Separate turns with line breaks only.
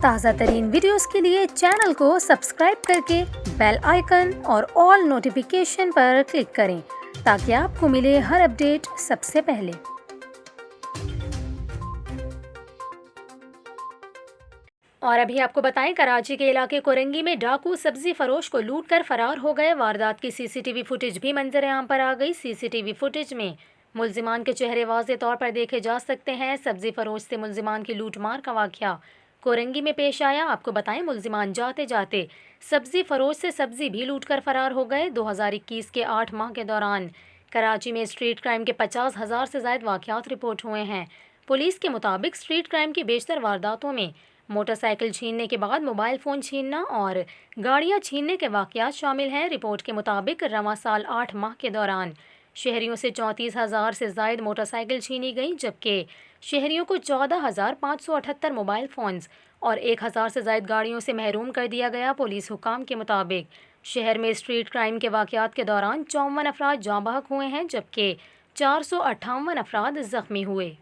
تازہ ترین ویڈیوز کے لیے چینل کو سبسکرائب کر کے بیل آئیکن اور آل نوٹیفیکیشن پر کلک کریں تاکہ آپ کو ملے ہر اپڈیٹ سب سے پہلے۔ اور ابھی آپ کو بتائیں، کراچی کے علاقے کورنگی میں ڈاکو سبزی فروش کو لوٹ کر فرار ہو گئے۔ واردات کی سی سی ٹی وی فوٹیج بھی منظر عام پر آ گئی۔ سی سی ٹی وی فوٹیج میں ملزمان کے چہرے واضح طور پر دیکھے جا سکتے ہیں۔ سبزی فروش سے ملزمان کی لوٹ مار کا واقعہ کورنگی میں پیش آیا۔ آپ کو بتائیں، ملزمان جاتے جاتے سبزی فروش سے سبزی بھی لوٹ کر فرار ہو گئے۔ 2021 کے 8 ماہ کے دوران کراچی میں اسٹریٹ کرائم کے 50,000 سے زائد واقعات رپورٹ ہوئے ہیں۔ پولیس کے مطابق اسٹریٹ کرائم کی بیشتر وارداتوں میں موٹر سائیکل چھیننے کے بعد موبائل فون چھیننا اور گاڑیاں چھیننے کے واقعات شامل ہیں۔ رپورٹ کے مطابق رواں سال 8 ماہ کے دوران شہریوں سے 34,000 سے زائد موٹر سائیکل چھینی گئیں، جبکہ شہریوں کو 14,578 موبائل فونز اور 1,000 سے زائد گاڑیوں سے محروم کر دیا گیا۔ پولیس حکام کے مطابق شہر میں اسٹریٹ کرائم کے واقعات کے دوران 54 افراد جاں بحق ہوئے ہیں، جبکہ 458 افراد زخمی ہوئے۔